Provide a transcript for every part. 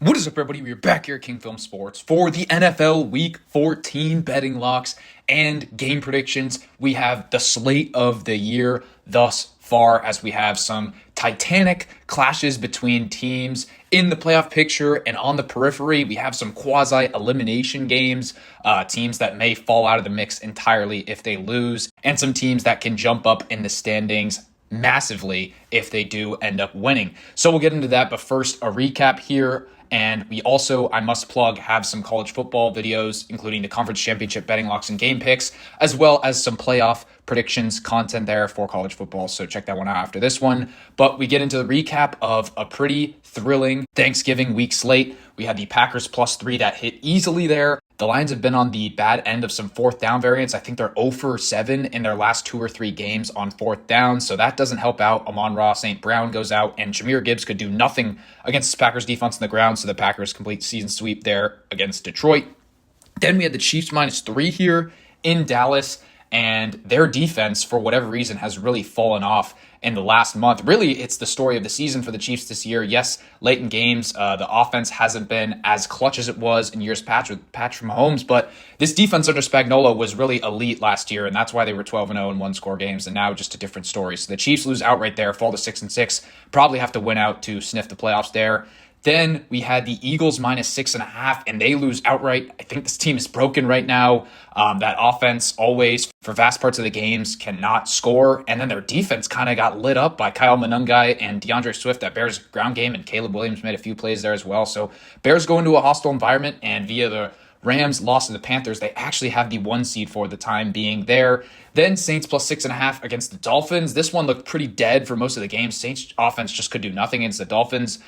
What is up, everybody? We're back here at King Film Sports for the NFL Week 14 betting locks and game predictions. We have the slate of the year thus far, as we have some titanic clashes between teams in the playoff picture and on the periphery. We have some quasi-elimination games, teams that may fall out of the mix entirely if they lose, and some teams that can jump up in the standings massively if they do end up winning. So we'll get into that, but first, a recap here. And we also, I must plug, have some college football videos, including the conference championship betting locks and game picks, as well as some playoff predictions content there for college football. So check that one out after this one. But we get into the recap of a pretty thrilling Thanksgiving week slate. We had the Packers +3 that hit easily there. The Lions have been on the bad end of some fourth down variants. I think they're 0 for 7 in their last 2 or 3 games on fourth down, so that doesn't help out. Amon-Ra St. Brown goes out, and Jahmyr Gibbs could do nothing against the Packers defense on the ground, so the Packers complete season sweep there against Detroit. Then we had the Chiefs -3 here in Dallas, and their defense, for whatever reason, has really fallen off in the last month. Really, it's the story of the season for the Chiefs this year. Yes, late in games, the offense hasn't been as clutch as it was in years past with Patrick Mahomes, but this defense under Spagnuolo was really elite last year, and that's why they were 12-0 in one-score games, and now just a different story. So the Chiefs lose outright there, fall to 6-6, probably have to win out to sniff the playoffs there. Then we had the Eagles -6.5, and they lose outright. I think this team is broken right now. That offense always, for vast parts of the games, cannot score. And then their defense kind of got lit up by Kyle Monungai and DeAndre Swift, that Bears ground game, and Caleb Williams made a few plays there as well. So Bears go into a hostile environment, and via the Rams lost to the Panthers, they actually have the 1 seed for the time being there. Then Saints +6.5 against the Dolphins. This one looked pretty dead for most of the game. Saints offense just could do nothing against the Dolphins.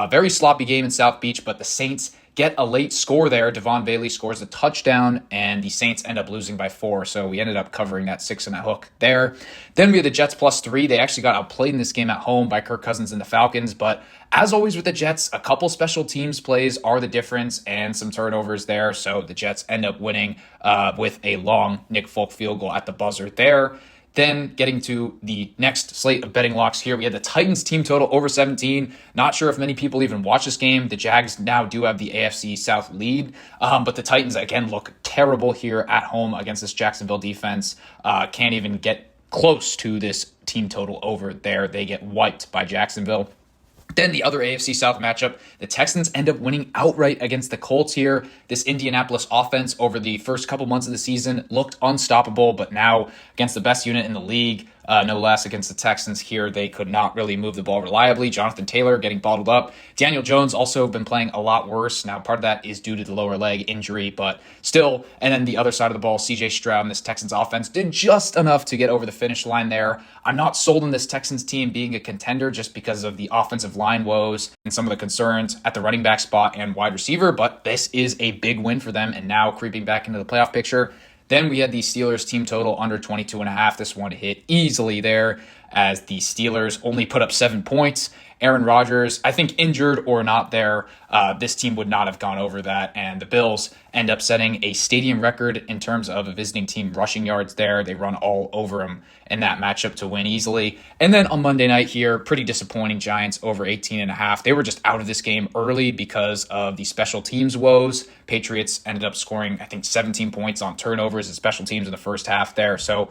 Very sloppy game in South Beach, but the Saints get a late score there. Devon Bailey scores a touchdown, and the Saints end up losing by 4. So we ended up covering that 6.5 hook there. Then we had the Jets +3. They actually got outplayed in this game at home by Kirk Cousins and the Falcons. But as always with the Jets, a couple special teams plays are the difference, and some turnovers there. So the Jets end up winning with a long Nick Folk field goal at the buzzer there. Then getting to the next slate of betting locks here, we had the Titans team total over 17. Not sure if many people even watch this game. The Jags now do have the AFC South lead, but the Titans, again, look terrible here at home against this Jacksonville defense. Can't even get close to this team total over there. They get wiped by Jacksonville. Then the other AFC South matchup, the Texans end up winning outright against the Colts here. This Indianapolis offense over the first couple months of the season looked unstoppable, but now against the best unit in the league, no less against the Texans here, they could not really move the ball reliably. Jonathan Taylor getting bottled up. Daniel Jones also been playing a lot worse. Now, part of that is due to the lower leg injury, but still. And then the other side of the ball, CJ Stroud and this Texans offense did just enough to get over the finish line there. I'm not sold on this Texans team being a contender just because of the offensive line woes and some of the concerns at the running back spot and wide receiver, but this is a big win for them and now creeping back into the playoff picture. Then we had the Steelers team total under 22.5. This one hit easily there as the Steelers only put up 7 points. Aaron Rodgers, I think injured or not there, this team would not have gone over that. And the Bills end up setting a stadium record in terms of a visiting team rushing yards there. They run all over them in that matchup to win easily. And then on Monday night here, pretty disappointing Giants over 18.5. They were just out of this game early because of the special teams woes. Patriots ended up scoring, I think, 17 points on turnovers and special teams in the first half there. So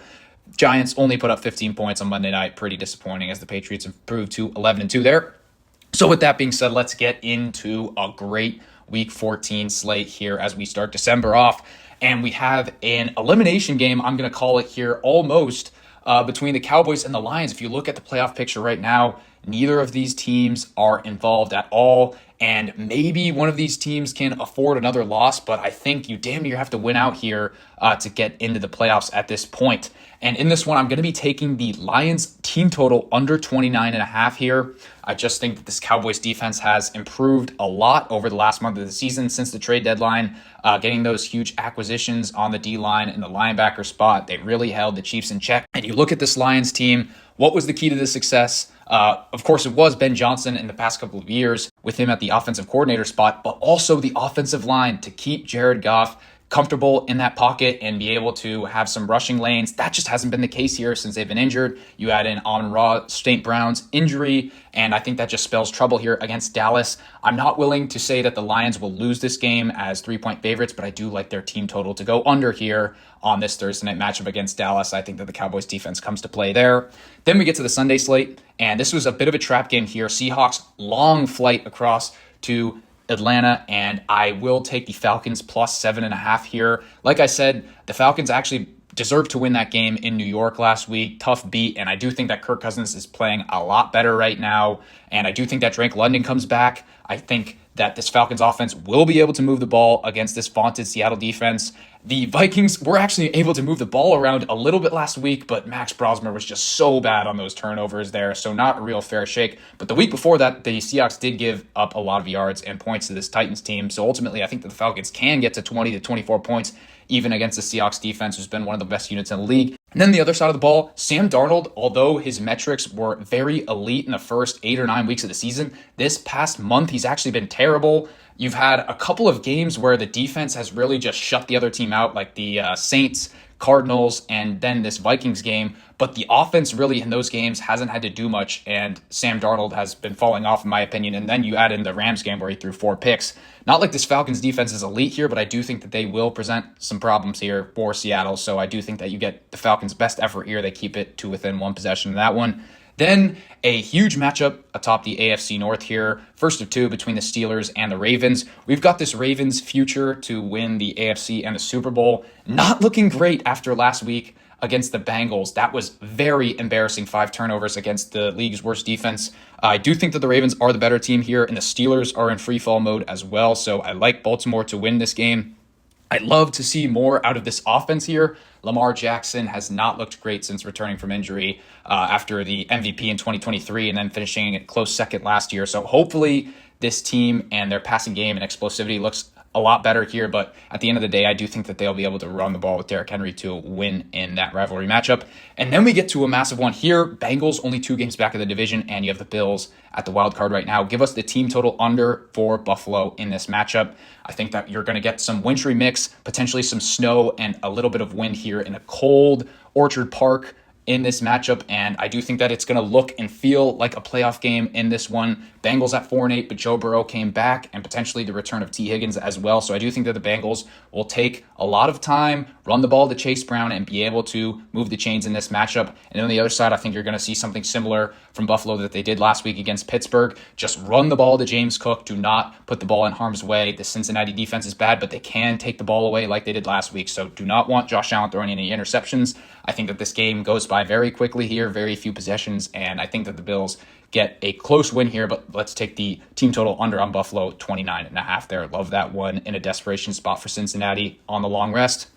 Giants only put up 15 points on Monday night. Pretty disappointing as the Patriots improved to 11-2 there. So with that being said, let's get into a great Week 14 slate here as we start December off. And we have an elimination game, I'm going to call it here, almost between the Cowboys and the Lions. If you look at the playoff picture right now, neither of these teams are involved at all. And maybe one of these teams can afford another loss, but I think you damn near have to win out here to get into the playoffs at this point. And in this one, I'm going to be taking the Lions team total under 29.5 here. I just think that this Cowboys defense has improved a lot over the last month of the season since the trade deadline, getting those huge acquisitions on the D-line and the linebacker spot. They really held the Chiefs in check. And you look at this Lions team, what was the key to the success? Of course, it was Ben Johnson in the past couple of years with him at the offensive coordinator spot, but also the offensive line to keep Jared Goff comfortable in that pocket and be able to have some rushing lanes. That just hasn't been the case here since they've been injured. You add in Amon-Ra St. Brown's injury, and I think that just spells trouble here against Dallas. I'm not willing to say that the Lions will lose this game as 3-point favorites, but I do like their team total to go under here on this Thursday night matchup against Dallas. I think that the Cowboys defense comes to play there. Then we get to the Sunday slate, and this was a bit of a trap game here. Seahawks long flight across to Atlanta, and I will take the Falcons plus 7.5 here. Like I said, the Falcons actually deserved to win that game in New York last week. Tough beat, and I do think that Kirk Cousins is playing a lot better right now, and I do think that Drake London comes back. I think that this Falcons offense will be able to move the ball against this vaunted Seattle defense. The Vikings were actually able to move the ball around a little bit last week, but Max Brosmer was just so bad on those turnovers there, so not a real fair shake. But the week before that, the Seahawks did give up a lot of yards and points to this Titans team, so ultimately I think that the Falcons can get to 20 to 24 points even against the Seahawks defense, who's been one of the best units in the league. And then the other side of the ball, Sam Darnold, although his metrics were very elite in the first 8 or 9 weeks of the season, this past month he's actually been terrible. You've had a couple of games where the defense has really just shut the other team out, like the Saints, Cardinals, and then this Vikings game. But the offense really in those games hasn't had to do much, and Sam Darnold has been falling off, in my opinion. And then you add in the Rams game where he threw 4 picks. Not like this Falcons defense is elite here, but I do think that they will present some problems here for Seattle. So I do think that you get the Falcons' best effort here. They keep it to within 1 possession of that one. Then a huge matchup atop the AFC North here. First of 2 between the Steelers and the Ravens. We've got this Ravens future to win the AFC and the Super Bowl. Not looking great after last week against the Bengals. That was very embarrassing. 5 turnovers against the league's worst defense. I do think that the Ravens are the better team here, and the Steelers are in free fall mode as well. So I like Baltimore to win this game. I'd love to see more out of this offense here. Lamar Jackson has not looked great since returning from injury after the MVP in 2023 and then finishing a close second last year. So hopefully this team and their passing game and explosivity looks a lot better here. But at the end of the day, I do think that they'll be able to run the ball with Derrick Henry to win in that rivalry matchup. And then we get to a massive one here. Bengals only 2 games back of the division, and you have the Bills at the wild card right now. Give us the team total under for Buffalo in this matchup. I think that you're going to get some wintry mix, potentially some snow and a little bit of wind here in a cold Orchard Park in this matchup, and I do think that it's going to look and feel like a playoff game in this one. Bengals at 4-8, but Joe Burrow came back, and potentially the return of T. Higgins as well. So I do think that the Bengals will take a lot of time, run the ball to Chase Brown, and be able to move the chains in this matchup. And on the other side, I think you're going to see something similar from Buffalo that they did last week against Pittsburgh. Just run the ball to James Cook. Do not put the ball in harm's way. The Cincinnati defense is bad, but they can take the ball away like they did last week. So do not want Josh Allen throwing any interceptions. I think that this game goes by very quickly here, very few possessions, and I think that the Bills get a close win here, but let's take the team total under on Buffalo, 29.5 there. Love that one in a desperation spot for Cincinnati on the long rest.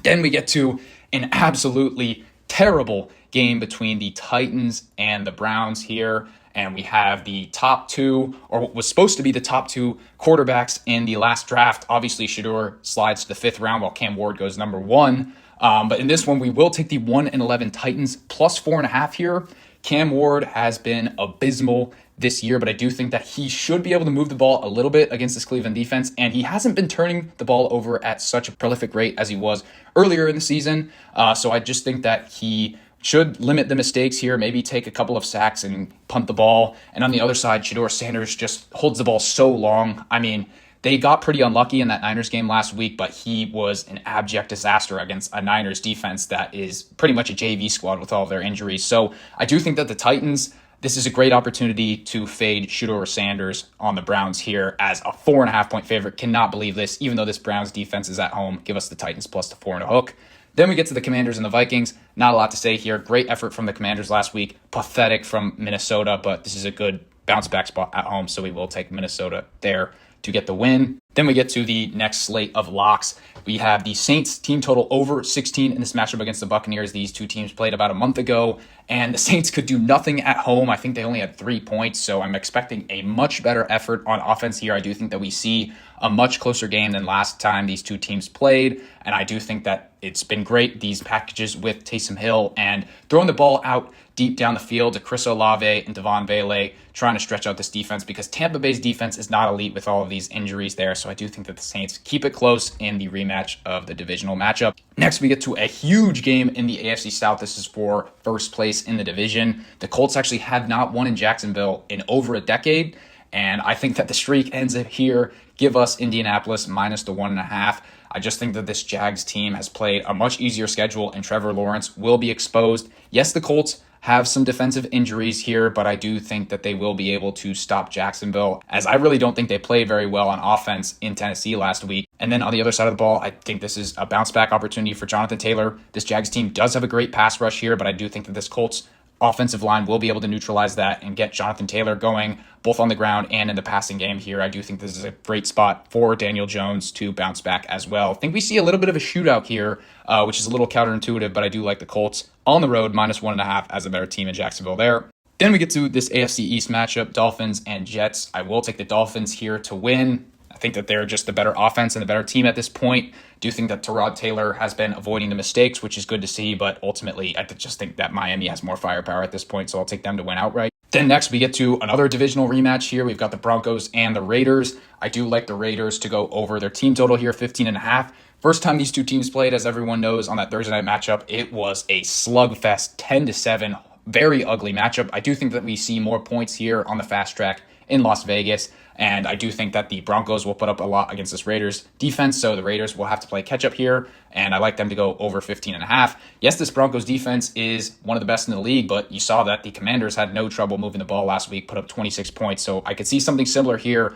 Then we get to an absolutely terrible game between the Titans and the Browns here, and we have the top 2, or what was supposed to be the top 2 quarterbacks in the last draft. Obviously, Shedeur slides to the 5th round while Cam Ward goes number 1. But in this one, we will take the 1-11 Titans plus 4.5 here. Cam Ward has been abysmal this year, but I do think that he should be able to move the ball a little bit against this Cleveland defense, and he hasn't been turning the ball over at such a prolific rate as he was earlier in the season. So I just think that he should limit the mistakes here, maybe take a couple of sacks and punt the ball. And on the other side, Shedeur Sanders just holds the ball so long. I mean, they got pretty unlucky in that Niners game last week, but he was an abject disaster against a Niners defense that is pretty much a JV squad with all of their injuries. So I do think that the Titans, this is a great opportunity to fade Shedeur Sanders on the Browns here as a 4.5-point favorite. Cannot believe this, even though this Browns defense is at home. Give us the Titans plus the 4 and a hook. Then we get to the Commanders and the Vikings. Not a lot to say here. Great effort from the Commanders last week. Pathetic from Minnesota, but this is a good bounce back spot at home, so we will take Minnesota there to get the win. Then we get to the next slate of locks. We have the Saints team total over 16 in this matchup against the Buccaneers. These two teams played about a month ago, and the Saints could do nothing at home. I think they only had 3 points, so I'm expecting a much better effort on offense here. I do think that we see a much closer game than last time these two teams played, and I do think that it's been great, these packages with Taysom Hill and throwing the ball out deep down the field to Chris Olave and Devon Vele, trying to stretch out this defense because Tampa Bay's defense is not elite with all of these injuries there. So So I do think that the Saints keep it close in the rematch of the divisional matchup. Next, we get to a huge game in the AFC South. This is for first place in the division. The Colts actually have not won in Jacksonville in over a decade. And I think that the streak ends it here. Give us Indianapolis minus the 1.5. I just think that this Jags team has played a much easier schedule, and Trevor Lawrence will be exposed. Yes, the Colts have some defensive injuries here, but I do think that they will be able to stop Jacksonville, as I really don't think they played very well on offense in Tennessee last week. And then on the other side of the ball, I think this is a bounce back opportunity for Jonathan Taylor. This Jags team does have a great pass rush here, but I do think that this Colts offensive line will be able to neutralize that and get Jonathan Taylor going both on the ground and in the passing game here. I do think this is a great spot for Daniel Jones to bounce back as well. I think we see a little bit of a shootout here, which is a little counterintuitive, but I do like the Colts on the road minus 1.5 as a better team in Jacksonville there. Then we get to this AFC East matchup, Dolphins and Jets. I will take the Dolphins here to win. I think that they're just the better offense and the better team at this point. Do think that Tyrod Taylor has been avoiding the mistakes, which is good to see, but ultimately I just think that Miami has more firepower at this point, so I'll take them to win outright. Then next we get to another divisional rematch here. We've got the Broncos and the Raiders. I do like the Raiders to go over their team total here, 15.5. First time these two teams played, as everyone knows, on that Thursday night matchup, it was a slugfest, 10-7, very ugly matchup. I do think that we see more points here on the fast track in Las Vegas. And I do think that the Broncos will put up a lot against this Raiders defense, so the Raiders will have to play catch up here, and I like them to go over 15.5. Yes, this Broncos defense is one of the best in the league, but you saw that the Commanders had no trouble moving the ball last week, put up 26 points, so I could see something similar here.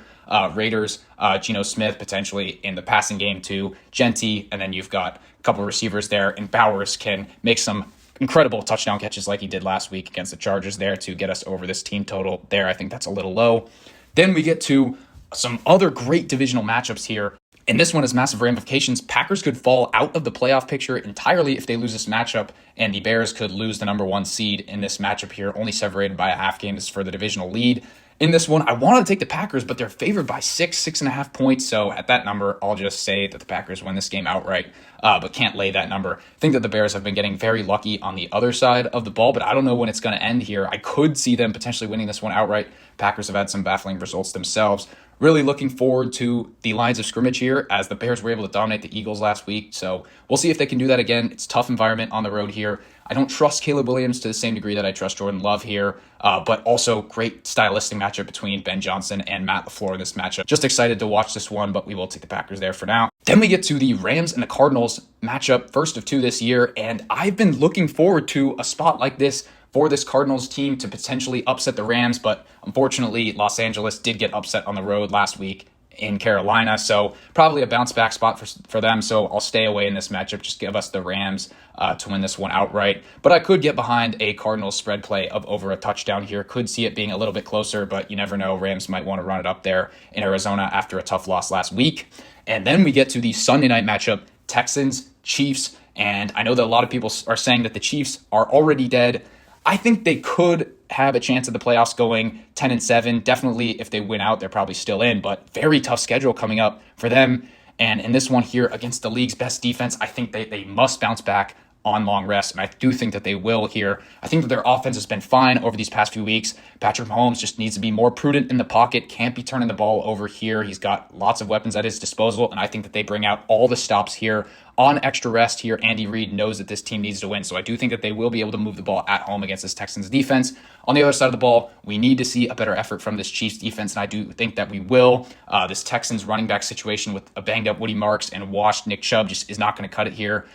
Raiders, Geno Smith potentially in the passing game too, Genty, and then you've got a couple of receivers there, and Bowers can make some incredible touchdown catches like he did last week against the Chargers there to get us over this team total there. I think that's a little low. Then we get to some other great divisional matchups here. And this one has massive ramifications. Packers could fall out of the playoff picture entirely if they lose this matchup, and the Bears could lose the number 1 seed in this matchup here, only separated by a half game. This is for the divisional lead. In this one, I wanted to take the Packers, but they're favored by 6.5 points. So at that number, I'll just say that the Packers win this game outright, but can't lay that number. I think that the Bears have been getting very lucky on the other side of the ball, but I don't know when it's going to end here. I could see them potentially winning this one outright. Packers have had some baffling results themselves. Really looking forward to the lines of scrimmage here, as the Bears were able to dominate the Eagles last week. So we'll see if they can do that again. It's a tough environment on the road here. I don't trust Caleb Williams to the same degree that I trust Jordan Love here, but also great stylistic matchup between Ben Johnson and Matt LaFleur in this matchup. Just excited to watch this one, but we will take the Packers there for now. Then we get to the Rams and the Cardinals matchup, first of 2 this year, and I've been looking forward to a spot like this for this Cardinals team to potentially upset the Rams, but unfortunately Los Angeles did get upset on the road last week in Carolina, so probably a bounce back spot for them, so I'll stay away in this matchup. Just give us the Rams to win this one outright, but I could get behind a Cardinals spread play of over a touchdown here. Could see it being a little bit closer, but you never know. Rams might want to run it up there in Arizona after a tough loss last week. And then we get to the Sunday night matchup, Texans, Chiefs, and I know that a lot of people are saying that the Chiefs are already dead. I think they could have a chance at the playoffs going 10-7. Definitely if they win out, they're probably still in, but very tough schedule coming up for them. And in this one here against the league's best defense, I think they must bounce back on long rest, and I do think that they will here. I think that their offense has been fine over these past few weeks. Patrick Mahomes just needs to be more prudent in the pocket, can't be turning the ball over here. He's got lots of weapons at his disposal, and I think that they bring out all the stops here on extra rest here. Andy Reid knows that this team needs to win, so I do think that they will be able to move the ball at home against this Texans defense. On the other side of the ball, we need to see a better effort from this Chiefs defense, and I do think that we will. This Texans running back situation with a banged up Woody Marks and washed Nick Chubb just is not going to cut it here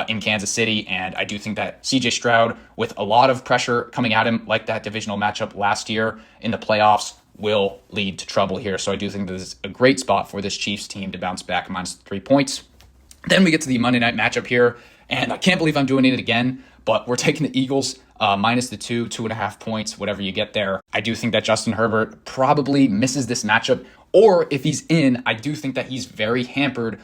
in Kansas City, and I do think that CJ Stroud, with a lot of pressure coming at him like that divisional matchup last year in the playoffs, will lead to trouble here. So I do think this is a great spot for this Chiefs team to bounce back minus 3 points. Then we get to the Monday night matchup here, and I can't believe I'm doing it again, but we're taking the Eagles minus the 2.5 points, whatever you get there. I do think that Justin Herbert probably misses this matchup, or if he's in, I do think that he's very hampered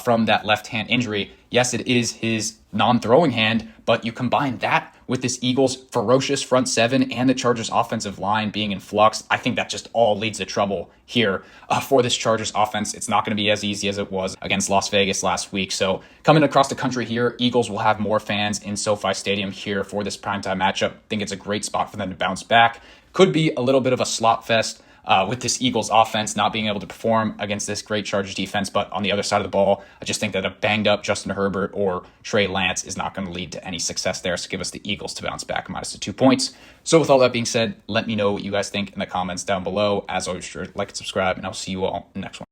from that left hand injury. Yes, it is his non-throwing hand, but you combine that with this Eagles ferocious front seven and the Chargers offensive line being in flux, I think that just all leads to trouble here for this Chargers offense. It's not going to be as easy as it was against Las Vegas last week. So coming across the country here, Eagles will have more fans in SoFi Stadium here for this primetime matchup. I think it's a great spot for them to bounce back. Could be a little bit of a slot fest. with this Eagles offense not being able to perform against this great Chargers defense. But on the other side of the ball, I just think that a banged up Justin Herbert or Trey Lance is not going to lead to any success there. So give us the Eagles to bounce back minus the 2 points. So with all that being said, let me know what you guys think in the comments down below. As always, sure, like and subscribe, and I'll see you all in the next one.